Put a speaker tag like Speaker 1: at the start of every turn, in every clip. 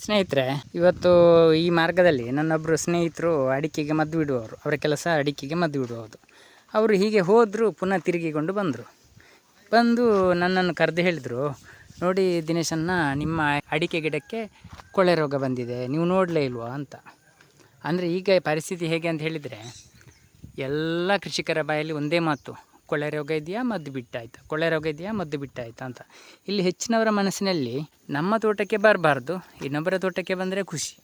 Speaker 1: ಸ್ನೇಹಿತರೆ, ಇವತ್ತು ಈ ಮಾರ್ಗದಲ್ಲಿ ನನ್ನೊಬ್ಬರು ಸ್ನೇಹಿತರು ಅಡಿಕೆಗೆ ಮದ್ದು ಬಿಡುವವರು. ಅವರ ಕೆಲಸ ಅಡಿಕೆಗೆ ಮದ್ದು ಬಿಡುವುದು. ಅವರು ಹೀಗೆ ಹೋದರು, ಪುನಃ ತಿರುಗಿಕೊಂಡು ಬಂದು ನನ್ನನ್ನು ಕರೆದು ಹೇಳಿದರು, ನೋಡಿ ದಿನೇಶನ್ನ, ನಿಮ್ಮ ಅಡಿಕೆ ಗಿಡಕ್ಕೆ ಕೊಳೆ ರೋಗ ಬಂದಿದೆ, ನೀವು ನೋಡಲೇ ಇಲ್ವಾ ಅಂತ. ಅಂದರೆ ಈಗ ಪರಿಸ್ಥಿತಿ ಹೇಗೆ ಅಂತ ಹೇಳಿದರೆ, ಎಲ್ಲ ಕೃಷಿಕರ ಬಾಯಲ್ಲಿ ಒಂದೇ ಮಾತು, ಕೊಳೆ ರೋಗ ಇದೆಯಾ ಮದ್ದು ಬಿಟ್ಟಾಯ್ತಾ, ಕೊಳೆ ರೋಗ ಇದೆಯಾ ಮದ್ದು ಬಿಟ್ಟಾಯ್ತಾ ಅಂತ. ಇಲ್ಲಿ ಹೆಚ್ಚಿನವರ ಮನಸ್ಸಿನಲ್ಲಿ ನಮ್ಮ ತೋಟಕ್ಕೆ ಬರಬಾರ್ದು, ಇನ್ನೊಬ್ಬರ ತೋಟಕ್ಕೆ ಬಂದರೆ ಖುಷಿ,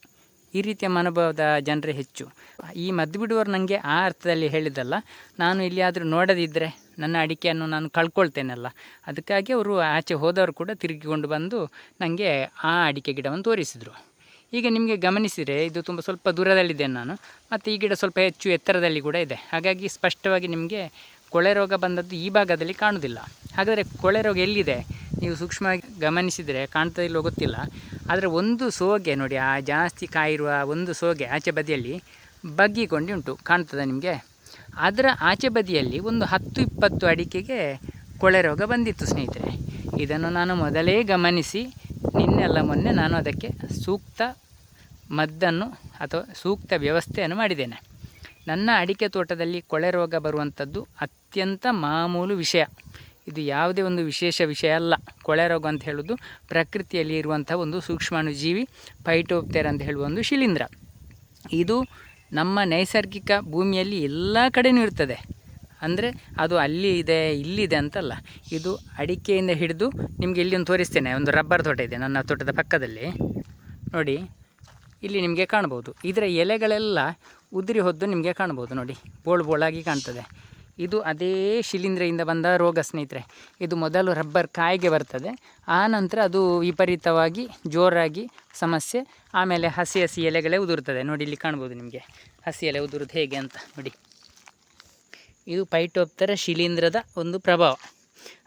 Speaker 1: ಈ ರೀತಿಯ ಮನೋಭಾವದ ಜನರೇ ಹೆಚ್ಚು. ಈ ಮದ್ದು ಬಿಡುವವರು ನನಗೆ ಆ ಅರ್ಥದಲ್ಲಿ ಹೇಳಿದ್ದಲ್ಲ, ನಾನು ಇಲ್ಲಿಯಾದರೂ ನೋಡದಿದ್ದರೆ ನನ್ನ ಅಡಿಕೆಯನ್ನು ನಾನು ಕಳ್ಕೊಳ್ತೇನಲ್ಲ, ಅದಕ್ಕಾಗಿ ಅವರು ಆಚೆ ಹೋದವರು ಕೂಡ ತಿರುಗಿಕೊಂಡು ಬಂದು ನನಗೆ ಆ ಅಡಿಕೆ ಗಿಡವನ್ನು ತೋರಿಸಿದರು. ಈಗ ನಿಮಗೆ ಗಮನಿಸಿದರೆ ಇದು ಸ್ವಲ್ಪ ದೂರದಲ್ಲಿದ್ದೇನೆ ನಾನು, ಮತ್ತು ಈ ಗಿಡ ಸ್ವಲ್ಪ ಹೆಚ್ಚು ಎತ್ತರದಲ್ಲಿ ಕೂಡ ಇದೆ. ಹಾಗಾಗಿ ಸ್ಪಷ್ಟವಾಗಿ ನಿಮಗೆ ಕೊಳೆ ರೋಗ ಬಂದದ್ದು ಈ ಭಾಗದಲ್ಲಿ ಕಾಣುವುದಿಲ್ಲ. ಹಾಗಾದರೆ ಕೊಳೆ ರೋಗ ಎಲ್ಲಿದೆ ನೀವು ಸೂಕ್ಷ್ಮವಾಗಿ ಗಮನಿಸಿದರೆ ಕಾಣ್ತದಿಲ್ಲೋ ಗೊತ್ತಿಲ್ಲ, ಆದರೆ ಒಂದು ಸೋಗೆ ನೋಡಿ, ಆ ಜಾಸ್ತಿ ಕಾಯಿರುವ ಒಂದು ಸೋಗೆ ಆಚೆ ಬದಿಯಲ್ಲಿ ಬಗ್ಗಿಕೊಂಡು ಉಂಟು, ಕಾಣ್ತದೆ ನಿಮಗೆ. ಅದರ ಆಚೆ ಬದಿಯಲ್ಲಿ ಒಂದು 10-20 ಅಡಿಕೆಗೆ ಕೊಳೆ ರೋಗ ಬಂದಿತ್ತು ಸ್ನೇಹಿತರೆ. ಇದನ್ನು ನಾನು ಮೊದಲೇ ಗಮನಿಸಿ ನಿನ್ನೆಲ್ಲ ಮೊನ್ನೆ ನಾನು ಅದಕ್ಕೆ ಸೂಕ್ತ ಮದ್ದನ್ನು ಅಥವಾ ಸೂಕ್ತ ವ್ಯವಸ್ಥೆಯನ್ನು ಮಾಡಿದ್ದೇನೆ. ನನ್ನ ಅಡಿಕೆ ತೋಟದಲ್ಲಿ ಕೊಳೆ ರೋಗ ಬರುವಂಥದ್ದು ಅತ್ಯಂತ ಮಾಮೂಲು ವಿಷಯ. ಇದು ಯಾವುದೇ ಒಂದು ವಿಶೇಷ ವಿಷಯ ಅಲ್ಲ. ಕೊಳೆ ರೋಗ ಅಂತ ಹೇಳೋದು ಪ್ರಕೃತಿಯಲ್ಲಿ ಇರುವಂಥ ಒಂದು ಸೂಕ್ಷ್ಮಾಣುಜೀವಿ, ಫೈಟೋಪ್ತೆರಾ ಅಂತ ಹೇಳುವ ಒಂದು ಶಿಲೀಂಧ್ರ. ಇದು ನಮ್ಮ ನೈಸರ್ಗಿಕ ಭೂಮಿಯಲ್ಲಿ ಎಲ್ಲ ಕಡೆಯೂ ಇರ್ತದೆ. ಅಂದರೆ ಅದು ಅಲ್ಲಿ ಇದೆ ಇಲ್ಲಿದೆ ಅಂತಲ್ಲ. ಇದು ಅಡಿಕೆಯಿಂದ ಹಿಡಿದು ನಿಮಗೆ ಇಲ್ಲಿ ಒಂದು ತೋರಿಸ್ತೇನೆ, ಒಂದು ರಬ್ಬರ್ ತೋಟ ಇದೆ ನನ್ನ ತೋಟದ ಪಕ್ಕದಲ್ಲಿ ನೋಡಿ, ಇಲ್ಲಿ ನಿಮಗೆ ಕಾಣ್ಬೋದು. ಇದರ ಎಲೆಗಳೆಲ್ಲ ಉದುರಿ ಹೊದ್ದು ನಿಮಗೆ ಕಾಣ್ಬೋದು ನೋಡಿ, ಬೋಳಾಗಿ ಕಾಣ್ತದೆ. ಇದು ಅದೇ ಶಿಲೀಂಧ್ರೆಯಿಂದ ಬಂದ ರೋಗ ಸ್ನೇಹಿತರೆ. ಇದು ಮೊದಲು ರಬ್ಬರ್ ಕಾಯಿಗೆ ಬರ್ತದೆ, ಆ ನಂತರ ಅದು ವಿಪರೀತವಾಗಿ ಜೋರಾಗಿ ಸಮಸ್ಯೆ, ಆಮೇಲೆ ಹಸಿ ಎಲೆಗಳೇ ಉದುರ್ತದೆ ನೋಡಿ. ಇಲ್ಲಿ ಕಾಣ್ಬೋದು ನಿಮಗೆ ಹಸಿ ಎಲೆ ಉದುರುದು ಹೇಗೆ ಅಂತ ನೋಡಿ. ಇದು ಫೈಟೋಪ್ತೆರಾ ಶಿಲೀಂಧ್ರದ ಒಂದು ಪ್ರಭಾವ.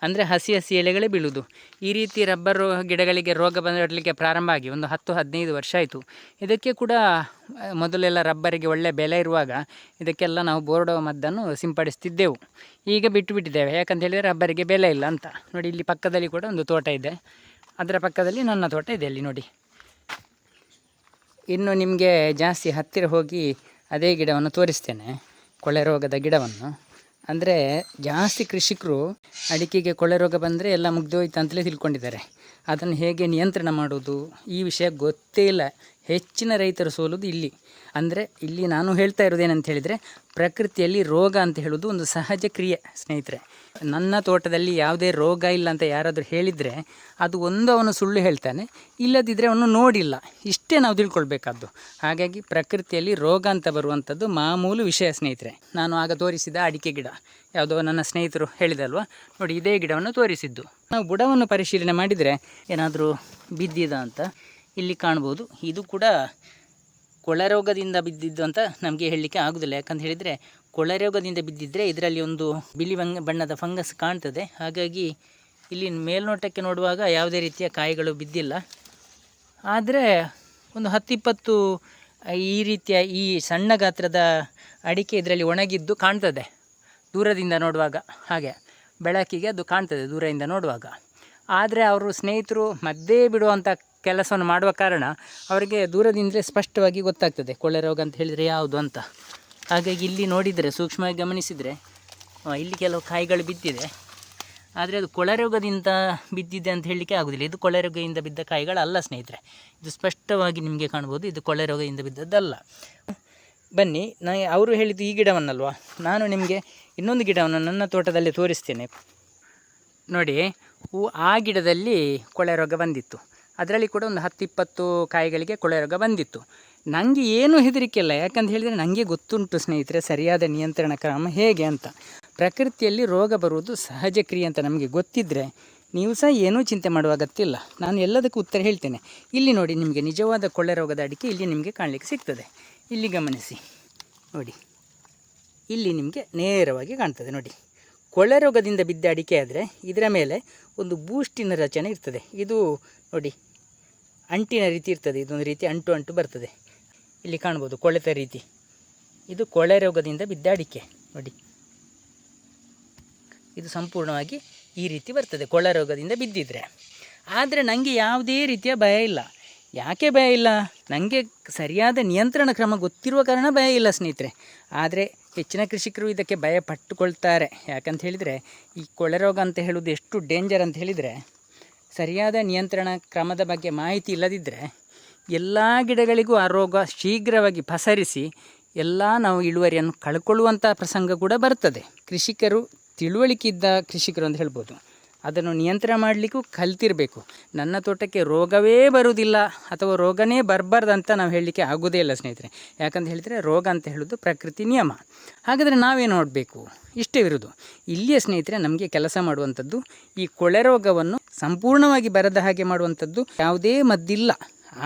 Speaker 1: ಅಂದರೆ ಹಸಿ ಎಲೆಗಳೇ ಬೀಳುವುದು. ಈ ರೀತಿ ರಬ್ಬರ್ ಗಿಡಗಳಿಗೆ ರೋಗ ಬರಲಿಕ್ಕೆ ಪ್ರಾರಂಭ ಆಗಿ ಒಂದು 10-15 ವರ್ಷ ಆಯಿತು. ಇದಕ್ಕೆ ಕೂಡ ಮೊದಲೆಲ್ಲ ರಬ್ಬರಿಗೆ ಒಳ್ಳೆಯ ಬೆಲೆ ಇರುವಾಗ ಇದಕ್ಕೆಲ್ಲ ನಾವು ಬೋರ್ಡೋ ಮದ್ದನ್ನು ಸಿಂಪಡಿಸ್ತಿದ್ದೆವು. ಈಗ ಬಿಟ್ಟಿದ್ದೇವೆ, ಯಾಕಂತ ಹೇಳಿದರೆ ರಬ್ಬರಿಗೆ ಬೆಲೆ ಇಲ್ಲ ಅಂತ. ನೋಡಿ, ಇಲ್ಲಿ ಪಕ್ಕದಲ್ಲಿ ಕೂಡ ಒಂದು ತೋಟ ಇದೆ, ಅದರ ಪಕ್ಕದಲ್ಲಿ ನನ್ನ ತೋಟ ಇದೆ ಅಲ್ಲಿ ನೋಡಿ. ಇನ್ನು ನಿಮಗೆ ಜಾಸ್ತಿ ಹತ್ತಿರ ಹೋಗಿ ಅದೇ ಗಿಡವನ್ನು ತೋರಿಸ್ತೇನೆ, ಕೊಳೆ ರೋಗದ ಗಿಡವನ್ನು. ಅಂದರೆ ಜಾಸ್ತಿ ಕೃಷಿಕರು ಅಡಿಕೆಗೆ ಕೊಳೆ ರೋಗ ಬಂದರೆ ಎಲ್ಲ ಮುಗ್ದೋಯ್ತು ಅಂತಲೇ ತಿಳ್ಕೊಂಡಿದ್ದಾರೆ. ಅದನ್ನು ಹೇಗೆ ನಿಯಂತ್ರಣ ಮಾಡೋದು ಈ ವಿಷಯ ಗೊತ್ತೇ ಇಲ್ಲ. ಹೆಚ್ಚಿನ ರೈತರು ಸೋಲುವುದು ಇಲ್ಲಿ. ಅಂದರೆ ಇಲ್ಲಿ ನಾನು ಹೇಳ್ತಾ ಇರೋದೇನಂತ ಹೇಳಿದರೆ, ಪ್ರಕೃತಿಯಲ್ಲಿ ರೋಗ ಅಂತ ಹೇಳೋದು ಒಂದು ಸಹಜ ಕ್ರಿಯೆ ಸ್ನೇಹಿತರೆ. ನನ್ನ ತೋಟದಲ್ಲಿ ಯಾವುದೇ ರೋಗ ಇಲ್ಲ ಅಂತ ಯಾರಾದರೂ ಹೇಳಿದರೆ ಅದು ಒಂದು ಅವನು ಸುಳ್ಳು ಹೇಳ್ತಾನೆ, ಇಲ್ಲದಿದ್ದರೆ ಅವನು ನೋಡಿಲ್ಲ, ಇಷ್ಟೇ ನಾವು ತಿಳ್ಕೊಳ್ಬೇಕಾದ್ದು. ಹಾಗಾಗಿ ಪ್ರಕೃತಿಯಲ್ಲಿ ರೋಗ ಅಂತ ಬರುವಂಥದ್ದು ಮಾಮೂಲು ವಿಷಯ ಸ್ನೇಹಿತರೆ. ನಾನು ಆಗ ತೋರಿಸಿದ ಅಡಿಕೆ ಗಿಡ ಯಾವುದೋ ನನ್ನ ಸ್ನೇಹಿತರು ಹೇಳಿದಲ್ವ ನೋಡಿ, ಇದೇ ಗಿಡವನ್ನು ತೋರಿಸಿದ್ದು. ನಾವು ಬುಡವನ್ನು ಪರಿಶೀಲನೆ ಮಾಡಿದರೆ ಏನಾದರೂ ಬಿದ್ದಿದ ಅಂತ ಇಲ್ಲಿ ಕಾಣ್ಬೋದು. ಇದು ಕೂಡ ಕೊಳೆ ರೋಗದಿಂದ ಬಿದ್ದಿದ್ದು ಅಂತ ನಮಗೆ ಹೇಳಲಿಕ್ಕೆ ಆಗೋದಿಲ್ಲ. ಯಾಕಂತ ಹೇಳಿದರೆ ಕೊಳೆ ರೋಗದಿಂದ ಬಿದ್ದಿದ್ದರೆ ಇದರಲ್ಲಿ ಒಂದು ಬಿಳಿ ಬಣ್ಣದ ಫಂಗಸ್ ಕಾಣ್ತದೆ. ಹಾಗಾಗಿ ಇಲ್ಲಿ ಮೇಲ್ನೋಟಕ್ಕೆ ನೋಡುವಾಗ ಯಾವುದೇ ರೀತಿಯ ಕಾಯಿಗಳು ಬಿದ್ದಿಲ್ಲ. ಆದರೆ ಒಂದು 10-20 ಈ ರೀತಿಯ ಈ ಸಣ್ಣ ಗಾತ್ರದ ಅಡಿಕೆ ಇದರಲ್ಲಿ ಒಣಗಿದ್ದು ಕಾಣ್ತದೆ ದೂರದಿಂದ ನೋಡುವಾಗ. ಹಾಗೆ ಬೆಳಕಿಗೆ ಅದು ಕಾಣ್ತದೆ ದೂರದಿಂದ ನೋಡುವಾಗ. ಆದರೆ ಅವರು ಸ್ನೇಹಿತರು ಮದ್ದೇ ಬಿಡುವಂಥ ಕೆಲಸವನ್ನು ಮಾಡುವ ಕಾರಣ ಅವರಿಗೆ ದೂರದಿಂದಲೇ ಸ್ಪಷ್ಟವಾಗಿ ಗೊತ್ತಾಗ್ತದೆ ಕೊಳೆ ರೋಗ ಅಂತ ಹೇಳಿದರೆ ಯಾವುದು ಅಂತ. ಹಾಗಾಗಿ ಇಲ್ಲಿ ನೋಡಿದರೆ ಸೂಕ್ಷ್ಮವಾಗಿ ಗಮನಿಸಿದರೆ ಇಲ್ಲಿ ಕೆಲವು ಕಾಯಿಗಳು ಬಿದ್ದಿದೆ, ಆದರೆ ಅದು ಕೊಳೆ ರೋಗದಿಂದ ಬಿದ್ದಿದೆ ಅಂತ ಹೇಳಲಿಕ್ಕೆ ಆಗೋದಿಲ್ಲ. ಇದು ಕೊಳೆ ರೋಗದಿಂದ ಬಿದ್ದ ಕಾಯಿಗಳಲ್ಲ ಸ್ನೇಹಿತರೆ, ಇದು ಸ್ಪಷ್ಟವಾಗಿ ನಿಮಗೆ ಕಾಣ್ಬೋದು, ಇದು ಕೊಳೆ ರೋಗದಿಂದ ಬಿದ್ದದ್ದಲ್ಲ. ಬನ್ನಿ, ಅವರು ಹೇಳಿದ್ದು ಈ ಗಿಡವನ್ನಲ್ವ, ನಾನು ನಿಮಗೆ ಇನ್ನೊಂದು ಗಿಡವನ್ನು ನನ್ನ ತೋಟದಲ್ಲಿ ತೋರಿಸ್ತೇನೆ ನೋಡಿ. ಆ ಗಿಡದಲ್ಲಿ ಕೊಳೆ ರೋಗ ಬಂದಿತ್ತು. ಅದರಲ್ಲಿ ಕೂಡ ಒಂದು 10-20 ಕಾಯಿಗಳಿಗೆ ಕೊಳೆ ರೋಗ ಬಂದಿತ್ತು. ನನಗೆ ಏನೂ ಹೆದರಿಕೆ ಇಲ್ಲ, ಯಾಕಂತ ಹೇಳಿದರೆ ನನಗೆ ಗೊತ್ತುಂಟು ಸ್ನೇಹಿತರೆ ಸರಿಯಾದ ನಿಯಂತ್ರಣ ಕ್ರಮ ಹೇಗೆ ಅಂತ. ಪ್ರಕೃತಿಯಲ್ಲಿ ರೋಗ ಬರುವುದು ಸಹಜ ಕ್ರಿಯೆ ಅಂತ ನಮಗೆ ಗೊತ್ತಿದ್ದರೆ ನೀವು ಸಹ ಏನೂ ಚಿಂತೆ ಮಾಡುವ ಅಗತ್ಯ ಇಲ್ಲ. ನಾನು ಎಲ್ಲದಕ್ಕೂ ಉತ್ತರ ಹೇಳ್ತೇನೆ. ಇಲ್ಲಿ ನೋಡಿ, ನಿಮಗೆ ನಿಜವಾದ ಕೊಳೆ ರೋಗದ ಅಡಿಕೆ ಇಲ್ಲಿ ನಿಮಗೆ ಕಾಣಲಿಕ್ಕೆ ಸಿಗ್ತದೆ. ಇಲ್ಲಿ ಗಮನಿಸಿ ನೋಡಿ, ಇಲ್ಲಿ ನಿಮಗೆ ನೇರವಾಗಿ ಕಾಣ್ತದೆ ನೋಡಿ. ಕೊಳೆ ರೋಗದಿಂದ ಬಿದ್ದ ಅಡಿಕೆ ಆದರೆ ಇದರ ಮೇಲೆ ಒಂದು ಬೂಸ್ಟಿನ ರಚನೆ ಇರ್ತದೆ. ಇದು ನೋಡಿ ಅಂಟಿನ ರೀತಿ ಇರ್ತದೆ, ಇದೊಂದು ರೀತಿ ಅಂಟು ಬರ್ತದೆ. ಇಲ್ಲಿ ಕಾಣ್ಬೋದು ಕೊಳೆತ ರೀತಿ. ಇದು ಕೊಳೆ ರೋಗದಿಂದ ಬಿದ್ದ ಅಡಿಕೆ ನೋಡಿ, ಇದು ಸಂಪೂರ್ಣವಾಗಿ ಈ ರೀತಿ ಬರ್ತದೆ ಕೊಳೆ ರೋಗದಿಂದ ಬಿದ್ದಿದ್ರೆ. ಆದರೆ ನನಗೆ ಯಾವುದೇ ರೀತಿಯ ಭಯ ಇಲ್ಲ. ಯಾಕೆ ಭಯ ಇಲ್ಲ? ನನಗೆ ಸರಿಯಾದ ನಿಯಂತ್ರಣ ಕ್ರಮ ಗೊತ್ತಿರುವ ಕಾರಣ ಭಯ ಇಲ್ಲ ಸ್ನೇಹಿತರೆ. ಆದರೆ ಹೆಚ್ಚಿನ ಕೃಷಿಕರು ಇದಕ್ಕೆ ಭಯ ಪಟ್ಟುಕೊಳ್ತಾರೆ. ಯಾಕಂತ ಹೇಳಿದರೆ ಈ ಕೊಳೆ ರೋಗ ಅಂತ ಹೇಳೋದು ಎಷ್ಟು ಡೇಂಜರ್ ಅಂತ ಹೇಳಿದರೆ, ಸರಿಯಾದ ನಿಯಂತ್ರಣ ಕ್ರಮದ ಬಗ್ಗೆ ಮಾಹಿತಿ ಇಲ್ಲದಿದ್ದರೆ ಎಲ್ಲ ಗಿಡಗಳಿಗೂ ಆ ರೋಗ ಶೀಘ್ರವಾಗಿ ಪಸರಿಸಿ ಎಲ್ಲ ನಾವು ಇಳುವರಿಯನ್ನು ಕಳ್ಕೊಳ್ಳುವಂಥ ಪ್ರಸಂಗ ಕೂಡ ಬರ್ತದೆ. ಕೃಷಿಕರು ತಿಳುವಳಿಕೆ ಇದ್ದ ಕೃಷಿಕರು ಅಂತ ಹೇಳ್ಬೋದು, ಅದನ್ನು ನಿಯಂತ್ರಣ ಮಾಡಲಿಕ್ಕೂ ಕಲ್ತಿರಬೇಕು. ನನ್ನ ತೋಟಕ್ಕೆ ರೋಗವೇ ಬರುವುದಿಲ್ಲ ಅಥವಾ ರೋಗನೇ ಬರಬಾರ್ದಂತ ನಾವು ಹೇಳಲಿಕ್ಕೆ ಆಗೋದೇ ಇಲ್ಲ ಸ್ನೇಹಿತರೆ. ಯಾಕಂತ ಹೇಳಿದರೆ ರೋಗ ಅಂತ ಹೇಳೋದು ಪ್ರಕೃತಿ ನಿಯಮ. ಹಾಗಾದರೆ ನಾವೇನು ಮಾಡಬೇಕು? ಇಷ್ಟೇ ಇರೋದು. ಇಲ್ಲಿಯೇ ಸ್ನೇಹಿತರೆ ನಮಗೆ ಕೆಲಸ ಮಾಡುವಂಥದ್ದು ಈ ಕೊಳೆ ರೋಗವನ್ನು ಸಂಪೂರ್ಣವಾಗಿ ಬರದ ಹಾಗೆ ಮಾಡುವಂಥದ್ದು ಯಾವುದೇ ಮದ್ದಿಲ್ಲ.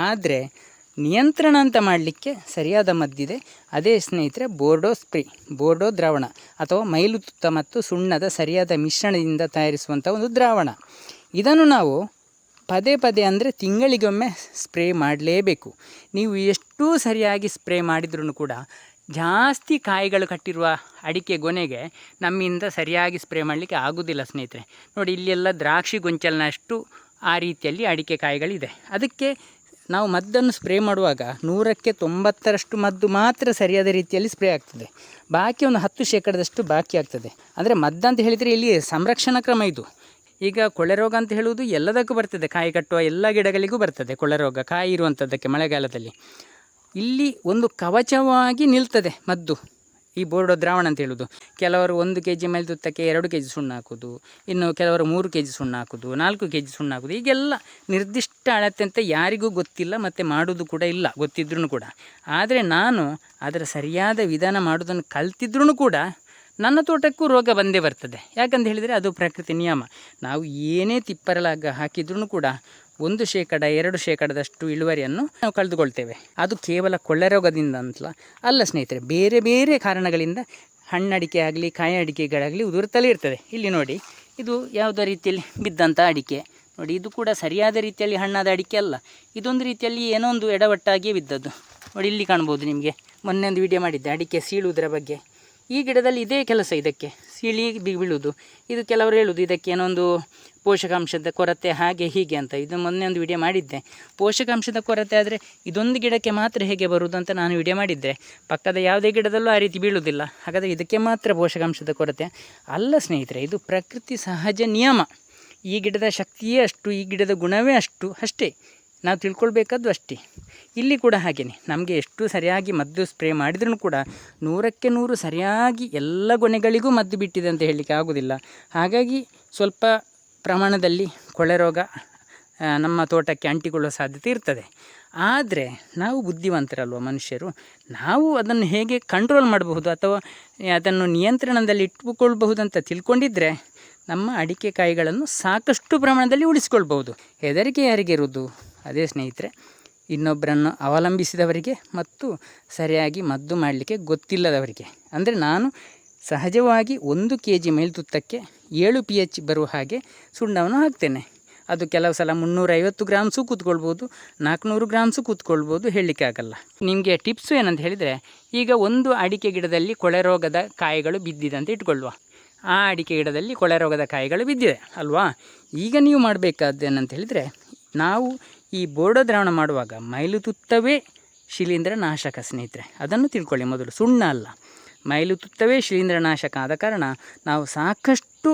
Speaker 1: ಆದರೆ ನಿಯಂತ್ರಣ ಅಂತ ಮಾಡಲಿಕ್ಕೆ ಸರಿಯಾದ ಮದ್ದಿದೆ. ಅದೇ ಸ್ನೇಹಿತರೆ ಬೋರ್ಡೋ ಸ್ಪ್ರೇ, ಬೋರ್ಡೋ ದ್ರಾವಣ ಅಥವಾ ಮೈಲುತುತ್ತ ಮತ್ತು ಸುಣ್ಣದ ಸರಿಯಾದ ಮಿಶ್ರಣದಿಂದ ತಯಾರಿಸುವಂಥ ಒಂದು ದ್ರಾವಣ. ಇದನ್ನು ನಾವು ಪದೇ ಪದೇ ಅಂದರೆ ತಿಂಗಳಿಗೊಮ್ಮೆ ಸ್ಪ್ರೇ ಮಾಡಲೇಬೇಕು. ನೀವು ಎಷ್ಟು ಸರಿಯಾಗಿ ಸ್ಪ್ರೇ ಮಾಡಿದ್ರೂ ಕೂಡ ಜಾಸ್ತಿ ಕಾಯಿಗಳು ಕಟ್ಟಿರುವ ಅಡಿಕೆ ಗೊನೆಗೆ ನಮ್ಮಿಂದ ಸರಿಯಾಗಿ ಸ್ಪ್ರೇ ಮಾಡಲಿಕ್ಕೆ ಆಗೋದಿಲ್ಲ ಸ್ನೇಹಿತರೆ. ನೋಡಿ, ಇಲ್ಲೆಲ್ಲ ದ್ರಾಕ್ಷಿ ಗೊಂಚಲಿನಷ್ಟು ಆ ರೀತಿಯಲ್ಲಿ ಅಡಿಕೆ ಕಾಯಿಗಳಿದೆ. ಅದಕ್ಕೆ ನಾವು ಮದ್ದನ್ನು ಸ್ಪ್ರೇ ಮಾಡುವಾಗ 100ಕ್ಕೆ 90ರಷ್ಟು ಮದ್ದು ಮಾತ್ರ ಸರಿಯಾದ ರೀತಿಯಲ್ಲಿ ಸ್ಪ್ರೇ ಆಗ್ತದೆ. ಬಾಕಿ ಒಂದು 10% ಬಾಕಿ ಆಗ್ತದೆ. ಅಂದರೆ ಮದ್ದಂತ ಹೇಳಿದರೆ ಇಲ್ಲಿ ಸಂರಕ್ಷಣಾ ಕ್ರಮ ಇದು. ಈಗ ಕೊಳೆ ರೋಗ ಅಂತ ಹೇಳುವುದು ಎಲ್ಲದಕ್ಕೂ ಬರ್ತದೆ. ಕಾಯಿ ಕಟ್ಟುವ ಎಲ್ಲ ಗಿಡಗಳಿಗೂ ಬರ್ತದೆ ಕೊಳೆ ರೋಗ, ಕಾಯಿ ಇರುವಂಥದ್ದಕ್ಕೆ ಮಳೆಗಾಲದಲ್ಲಿ. ಇಲ್ಲಿ ಒಂದು ಕವಚವಾಗಿ ನಿಲ್ತದೆ ಮದ್ದು, ಈ ಬೋರ್ಡೋ ದ್ರಾವಣ ಅಂತ ಹೇಳೋದು. ಕೆಲವರು 1 kg ಮೈಲುತುತ್ತಕ್ಕೆ 2 kg ಸುಣ್ಣ ಹಾಕೋದು, ಇನ್ನು ಕೆಲವರು 3 kg ಸುಣ್ಣ ಹಾಕೋದು, 4 kg ಸುಣ್ಣ ಹಾಕೋದು. ಈಗೆಲ್ಲ ನಿರ್ದಿಷ್ಟ ಅಳತೆ ಅಂತ ಯಾರಿಗೂ ಗೊತ್ತಿಲ್ಲ, ಮತ್ತು ಮಾಡೋದು ಕೂಡ ಇಲ್ಲ ಗೊತ್ತಿದ್ರೂ ಕೂಡ. ಆದರೆ ನಾನು ಅದರ ಸರಿಯಾದ ವಿಧಾನ ಮಾಡೋದನ್ನು ಕಲ್ತಿದ್ರೂ ಕೂಡ ನನ್ನ ತೋಟಕ್ಕೂ ರೋಗ ಬಂದೇ ಬರ್ತದೆ. ಯಾಕಂತ ಹೇಳಿದರೆ ಅದು ಪ್ರಕೃತಿ ನಿಯಮ. ನಾವು ಏನೇ ತಿಪ್ಪರಲಾಗ ಹಾಕಿದ್ರೂ ಕೂಡ 1% 2% ಇಳುವರಿಯನ್ನು ನಾವು ಕಳೆದುಕೊಳ್ತೇವೆ. ಅದು ಕೇವಲ ಕೊಳ್ಳೆ ರೋಗದಿಂದ ಅಂತಲ್ಲ ಅಲ್ಲ ಸ್ನೇಹಿತರೆ, ಬೇರೆ ಬೇರೆ ಕಾರಣಗಳಿಂದ ಹಣ್ಣಡಿಕೆ ಆಗಲಿ ಕಾಯಿ ಅಡಿಕೆಗಳಾಗಲಿ ಉದುರುತ್ತಲೇ ಇರ್ತದೆ. ಇಲ್ಲಿ ನೋಡಿ, ಇದು ಯಾವುದೋ ರೀತಿಯಲ್ಲಿ ಬಿದ್ದಂಥ ಅಡಿಕೆ ನೋಡಿ, ಇದು ಕೂಡ ಸರಿಯಾದ ರೀತಿಯಲ್ಲಿ ಹಣ್ಣಾದ ಅಡಿಕೆ ಅಲ್ಲ. ಇದೊಂದು ರೀತಿಯಲ್ಲಿ ಏನೋ ಒಂದು ಎಡವಟ್ಟಾಗಿಯೇ ಬಿದ್ದದ್ದು ನೋಡಿ. ಇಲ್ಲಿ ಕಾಣ್ಬೋದು ನಿಮಗೆ, ಮೊನ್ನೆ ಒಂದು ವಿಡಿಯೋ ಮಾಡಿದ್ದೆ ಅಡಿಕೆ ಸೀಳುವುದರ ಬಗ್ಗೆ. ಈ ಗಿಡದಲ್ಲಿ ಇದೇ ಕೆಲಸ, ಇದಕ್ಕೆ ಸೀಳಿ ಬೀಳುವುದು. ಇದು ಕೆಲವರು ಹೇಳುವುದು ಇದಕ್ಕೆ ಏನೋ ಒಂದು ಪೋಷಕಾಂಶದ ಕೊರತೆ ಹಾಗೆ ಹೀಗೆ ಅಂತ. ಇದು ಮೊನ್ನೆ ಒಂದು ವಿಡಿಯೋ ಮಾಡಿದ್ದೆ. ಪೋಷಕಾಂಶದ ಕೊರತೆ ಆದರೆ ಇದೊಂದು ಗಿಡಕ್ಕೆ ಮಾತ್ರ ಹೇಗೆ ಬರುವುದು ಅಂತ ನಾನು ವಿಡಿಯೋ ಮಾಡಿದ್ದೆ. ಪಕ್ಕದ ಯಾವುದೇ ಗಿಡದಲ್ಲೂ ಆ ರೀತಿ ಬೀಳುವುದಿಲ್ಲ. ಹಾಗಾದರೆ ಇದಕ್ಕೆ ಮಾತ್ರ ಪೋಷಕಾಂಶದ ಕೊರತೆ ಅಲ್ಲ ಸ್ನೇಹಿತರೆ, ಇದು ಪ್ರಕೃತಿ ಸಹಜ ನಿಯಮ. ಈ ಗಿಡದ ಶಕ್ತಿಯೇ ಅಷ್ಟು, ಈ ಗಿಡದ ಗುಣವೇ ಅಷ್ಟೇ. ನಾವು ತಿಳ್ಕೊಳ್ಬೇಕಾದ್ದು ಅಷ್ಟೇ. ಇಲ್ಲಿ ಕೂಡ ಹಾಗೆಯೇ, ನಮಗೆ ಎಷ್ಟು ಸರಿಯಾಗಿ ಮದ್ದು ಸ್ಪ್ರೇ ಮಾಡಿದ್ರೂ ಕೂಡ 100ಕ್ಕೆ 100 ಸರಿಯಾಗಿ ಎಲ್ಲ ಗೊನೆಗಳಿಗೂ ಮದ್ದು ಬಿಟ್ಟಿದೆ ಅಂತ ಹೇಳಲಿಕ್ಕೆ ಆಗೋದಿಲ್ಲ. ಹಾಗಾಗಿ ಸ್ವಲ್ಪ ಪ್ರಮಾಣದಲ್ಲಿ ಕೊಳೆ ರೋಗ ನಮ್ಮ ತೋಟಕ್ಕೆ ಅಂಟಿಕೊಳ್ಳುವ ಸಾಧ್ಯತೆ ಇರ್ತದೆ. ಆದರೆ ನಾವು ಬುದ್ಧಿವಂತರಲ್ವ ಮನುಷ್ಯರು, ನಾವು ಅದನ್ನು ಹೇಗೆ ಕಂಟ್ರೋಲ್ ಮಾಡಬಹುದು ಅಥವಾ ಅದನ್ನು ನಿಯಂತ್ರಣದಲ್ಲಿ ಇಟ್ಟುಕೊಳ್ಬಹುದಂತ ತಿಳ್ಕೊಂಡಿದ್ದರೆ ನಮ್ಮ ಅಡಿಕೆ ಕಾಯಿಗಳನ್ನು ಸಾಕಷ್ಟು ಪ್ರಮಾಣದಲ್ಲಿ ಉಳಿಸ್ಕೊಳ್ಬೋದು. ಹೆದರಿಕೆ ಯಾರಿಗೆ ಇರುವುದು? ಅದೇ ಸ್ನೇಹಿತರೆ, ಇನ್ನೊಬ್ಬರನ್ನು ಅವಲಂಬಿಸಿದವರಿಗೆ ಮತ್ತು ಸರಿಯಾಗಿ ಮದ್ದು ಮಾಡಲಿಕ್ಕೆ ಗೊತ್ತಿಲ್ಲದವರಿಗೆ. ಅಂದರೆ ನಾನು ಸಹಜವಾಗಿ 1 kg ಮೈಲುತುತ್ತಕ್ಕೆ 7 pH ಬರುವ ಹಾಗೆ ಸುಣ್ಣವನ್ನು ಹಾಕ್ತೇನೆ. ಅದು ಕೆಲವು ಸಲ 350 ಗ್ರಾಮ್ಸು ಕೂತ್ಕೊಳ್ಬೋದು, 400 ಗ್ರಾಮ್ಸು ಕೂತ್ಕೊಳ್ಬೋದು, ಹೇಳಲಿಕ್ಕೆ ಆಗಲ್ಲ. ನಿಮಗೆ ಟಿಪ್ಸು ಏನಂತ ಹೇಳಿದರೆ, ಈಗ ಒಂದು ಅಡಿಕೆ ಗಿಡದಲ್ಲಿ ಕೊಳೆ ರೋಗದ ಕಾಯಿಗಳು ಬಿದ್ದಿದೆ ಅಂತ ಇಟ್ಕೊಳ್ಳುವ. ಆ ಅಡಿಕೆ ಗಿಡದಲ್ಲಿ ಕೊಳೆ ರೋಗದ ಕಾಯಿಗಳು ಬಿದ್ದಿದೆ ಅಲ್ವಾ? ಈಗ ನೀವು ಮಾಡಬೇಕಾದ್ದೇನಂತ ಹೇಳಿದರೆ, ನಾವು ಈ ಬೋರ್ಡೋ ದ್ರಾವಣ ಮಾಡುವಾಗ ಮೈಲುತುತ್ತವೇ ಶಿಲೀಂಧ್ರನಾಶಕ ಸ್ನೇಹಿತರೆ, ಅದನ್ನು ತಿಳ್ಕೊಳ್ಳಿ ಮೊದಲು. ಸುಣ್ಣ ಅಲ್ಲ, ಮೈಲುತುತ್ತವೇ ಶಿಲೀಂಧ್ರನಾಶಕ ಆದ ಕಾರಣ ನಾವು ಸಾಕಷ್ಟು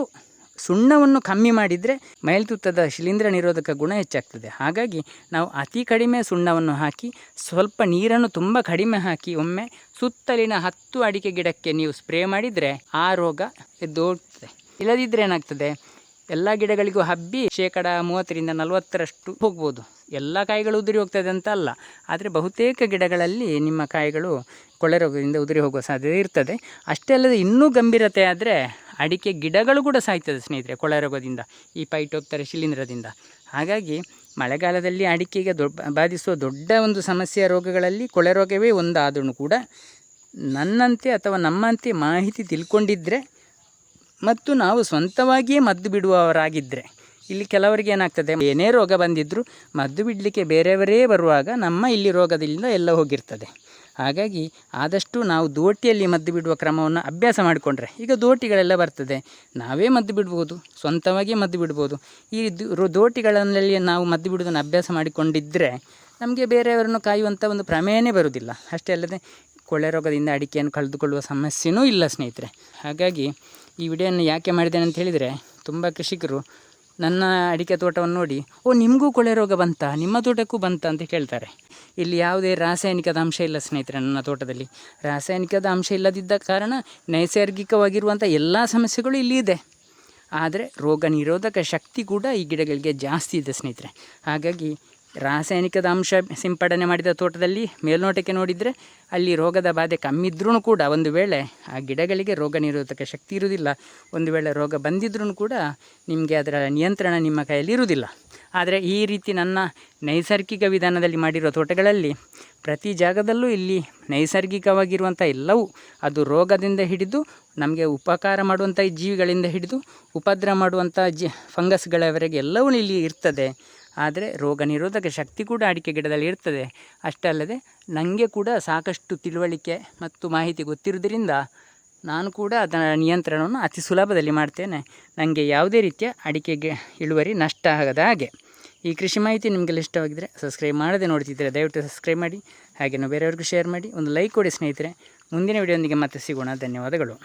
Speaker 1: ಸುಣ್ಣವನ್ನು ಕಮ್ಮಿ ಮಾಡಿದರೆ ಮೈಲುತುತ್ತದ ಶಿಲೀಂಧ್ರ ನಿರೋಧಕ ಗುಣ ಹೆಚ್ಚಾಗ್ತದೆ. ಹಾಗಾಗಿ ನಾವು ಅತಿ ಕಡಿಮೆ ಸುಣ್ಣವನ್ನು ಹಾಕಿ ಸ್ವಲ್ಪ ನೀರನ್ನು ತುಂಬ ಕಡಿಮೆ ಹಾಕಿ ಒಮ್ಮೆ ಸುತ್ತಲಿನ 10 ಅಡಿಕೆ ಗಿಡಕ್ಕೆ ನೀವು ಸ್ಪ್ರೇ ಮಾಡಿದರೆ ಆ ರೋಗ ಎದ್ದು ಹೋಗ್ತದೆ. ಇಲ್ಲದಿದ್ದರೆ ಏನಾಗ್ತದೆ, ಎಲ್ಲ ಗಿಡಗಳಿಗೂ ಹಬ್ಬಿ 30ರಿಂದ 40ರಷ್ಟು ಹೋಗ್ಬೋದು. ಎಲ್ಲ ಕಾಯಿಗಳು ಉದುರಿ ಹೋಗ್ತದೆ ಅಂತ ಅಲ್ಲ, ಆದರೆ ಬಹುತೇಕ ಗಿಡಗಳಲ್ಲಿ ನಿಮ್ಮ ಕಾಯಿಗಳು ಕೊಳೆ ರೋಗದಿಂದ ಉದುರಿ ಹೋಗುವ ಸಾಧ್ಯತೆ ಇರ್ತದೆ. ಅಷ್ಟೇ ಅಲ್ಲದೆ ಇನ್ನೂ ಗಂಭೀರತೆ ಆದರೆ ಅಡಿಕೆ ಗಿಡಗಳು ಕೂಡ ಸಾಯ್ತದೆ ಸ್ನೇಹಿತರೆ ಕೊಳೆ ರೋಗದಿಂದ, ಈ ಪೈಟೋಪ್ತರಾ ಶಿಲೀಂಧ್ರದಿಂದ. ಹಾಗಾಗಿ ಮಳೆಗಾಲದಲ್ಲಿ ಅಡಿಕೆಗೆ ಬಾಧಿಸುವ ದೊಡ್ಡ ಒಂದು ಸಮಸ್ಯೆಯ ರೋಗಗಳಲ್ಲಿ ಕೊಳೆ ರೋಗವೇ ಒಂದು ಆದ್ರೂ ಕೂಡ ನನ್ನಂತೆ ಅಥವಾ ನಮ್ಮಂತೆ ಮಾಹಿತಿ ತಿಳ್ಕೊಂಡಿದ್ದರೆ ಮತ್ತು ನಾವು ಸ್ವಂತವಾಗಿಯೇ ಮದ್ದು ಬಿಡುವವರಾಗಿದ್ದರೆ, ಇಲ್ಲಿ ಕೆಲವರಿಗೆ ಏನಾಗ್ತದೆ, ಏನೇ ರೋಗ ಬಂದಿದ್ದರೂ ಮದ್ದು ಬಿಡಲಿಕ್ಕೆ ಬೇರೆಯವರೇ ಬರುವಾಗ ನಮ್ಮ ಇಲ್ಲಿ ರೋಗದಿಂದ ಎಲ್ಲ ಹೋಗಿರ್ತದೆ. ಹಾಗಾಗಿ ಆದಷ್ಟು ನಾವು ದೋಟಿಯಲ್ಲಿ ಮದ್ದು ಬಿಡುವ ಕ್ರಮವನ್ನು ಅಭ್ಯಾಸ ಮಾಡಿಕೊಂಡ್ರೆ, ಈಗ ದೋಟಿಗಳೆಲ್ಲ ಬರ್ತದೆ, ನಾವೇ ಮದ್ದು ಬಿಡ್ಬೋದು, ಸ್ವಂತವಾಗಿಯೇ ಮದ್ದು ಬಿಡ್ಬೋದು. ಈ ದೋಟಿಗಳಲ್ಲಿ ನಾವು ಮದ್ದು ಬಿಡೋದನ್ನು ಅಭ್ಯಾಸ ಮಾಡಿಕೊಂಡಿದ್ದರೆ ನಮಗೆ ಬೇರೆಯವರನ್ನು ಕಾಯುವಂಥ ಒಂದು ಪ್ರಮೇಯನೇ ಬರುವುದಿಲ್ಲ. ಅಷ್ಟೇ ಅಲ್ಲದೆ ಕೊಳೆ ರೋಗದಿಂದ ಅಡಿಕೆಯನ್ನು ಕಳೆದುಕೊಳ್ಳುವ ಸಮಸ್ಯೆಯೂ ಇಲ್ಲ ಸ್ನೇಹಿತರೆ. ಹಾಗಾಗಿ ಈ ವಿಡಿಯೋನ ಯಾಕೆ ಮಾಡಿದ್ದೇನೆ ಅಂತ ಹೇಳಿದರೆ, ತುಂಬ ಕೃಷಿಕರು ನನ್ನ ಅಡಿಕೆ ತೋಟವನ್ನು ನೋಡಿ, ಓ ನಿಮಗೂ ಕೊಳೆ ರೋಗ ಬಂತಾ, ನಿಮ್ಮ ತೋಟಕ್ಕೂ ಬಂತಾ ಅಂತ ಕೇಳ್ತಾರೆ. ಇಲ್ಲಿ ಯಾವುದೇ ರಾಸಾಯನಿಕದ ಅಂಶ ಇಲ್ಲ ಸ್ನೇಹಿತರೆ. ನನ್ನ ತೋಟದಲ್ಲಿ ರಾಸಾಯನಿಕದ ಅಂಶ ಇಲ್ಲದಿದ್ದ ಕಾರಣ ನೈಸರ್ಗಿಕವಾಗಿರುವಂಥ ಎಲ್ಲ ಸಮಸ್ಯೆಗಳು ಇಲ್ಲಿ ಇದೆ. ಆದರೆ ರೋಗ ನಿರೋಧಕ ಶಕ್ತಿ ಕೂಡ ಈ ಗಿಡಗಳಿಗೆ ಜಾಸ್ತಿ ಇದೆ ಸ್ನೇಹಿತರೆ. ಹಾಗಾಗಿ ರಾಸಾಯನಿಕದ ಅಂಶ ಸಿಂಪಡಣೆ ಮಾಡಿದ ತೋಟದಲ್ಲಿ ಮೇಲ್ನೋಟಕ್ಕೆ ನೋಡಿದರೆ ಅಲ್ಲಿ ರೋಗದ ಬಾಧೆ ಕಮ್ಮಿ ಇದ್ರೂ ಕೂಡ ಒಂದು ವೇಳೆ ಆ ಗಿಡಗಳಿಗೆ ರೋಗ ನಿರೋಧಕ ಶಕ್ತಿ ಇರುವುದಿಲ್ಲ. ಒಂದು ವೇಳೆ ರೋಗ ಬಂದಿದ್ರೂ ಕೂಡ ನಿಮಗೆ ಅದರ ನಿಯಂತ್ರಣ ನಿಮ್ಮ ಕೈಯಲ್ಲಿ ಇರುವುದಿಲ್ಲ. ಆದರೆ ಈ ರೀತಿ ನನ್ನ ನೈಸರ್ಗಿಕ ವಿಧಾನದಲ್ಲಿ ಮಾಡಿರೋ ತೋಟಗಳಲ್ಲಿ ಪ್ರತಿ ಜಾಗದಲ್ಲೂ ಇಲ್ಲಿ ನೈಸರ್ಗಿಕವಾಗಿರುವಂಥ ಎಲ್ಲವೂ, ಅದು ರೋಗದಿಂದ ಹಿಡಿದು ನಮಗೆ ಉಪಕಾರ ಮಾಡುವಂಥ ಜೀವಿಗಳಿಂದ ಹಿಡಿದು ಉಪದ್ರ ಮಾಡುವಂಥ ಫಂಗಸ್ಗಳವರೆಗೆ ಎಲ್ಲವೂ ಇಲ್ಲಿ ಇರ್ತದೆ. ಆದರೆ ರೋಗ ನಿರೋಧಕ ಶಕ್ತಿ ಕೂಡ ಅಡಿಕೆ ಗಿಡದಲ್ಲಿ ಇರ್ತದೆ. ಅಷ್ಟೇ ಅಲ್ಲದೆ ನನಗೆ ಕೂಡ ಸಾಕಷ್ಟು ತಿಳುವಳಿಕೆ ಮತ್ತು ಮಾಹಿತಿ ಗೊತ್ತಿರೋದ್ರಿಂದ ನಾನು ಕೂಡ ಅದರ ನಿಯಂತ್ರಣವನ್ನು ಅತಿ ಸುಲಭದಲ್ಲಿ ಮಾಡ್ತೇನೆ. ನನಗೆ ಯಾವುದೇ ರೀತಿಯ ಅಡಿಕೆಗೆ ಇಳುವರಿ ನಷ್ಟ ಆಗದ ಹಾಗೆ. ಈ ಕೃಷಿ ಮಾಹಿತಿ ನಿಮಗೆಲ್ಲ ಇಷ್ಟವಾಗಿದ್ದರೆ ಸಬ್ಸ್ಕ್ರೈಬ್ ಮಾಡದೆ ನೋಡ್ತಿದ್ದರೆ ದಯವಿಟ್ಟು ಸಬ್ಸ್ಕ್ರೈಬ್ ಮಾಡಿ. ಹಾಗೆಯೇ ಬೇರೆಯವ್ರಿಗೂ ಶೇರ್ ಮಾಡಿ, ಒಂದು ಲೈಕ್ ಕೊಡಿ ಸ್ನೇಹಿತರೆ. ಮುಂದಿನ ವಿಡಿಯೋದೊಂದಿಗೆ ಮತ್ತೆ ಸಿಗೋಣ. ಧನ್ಯವಾದಗಳು.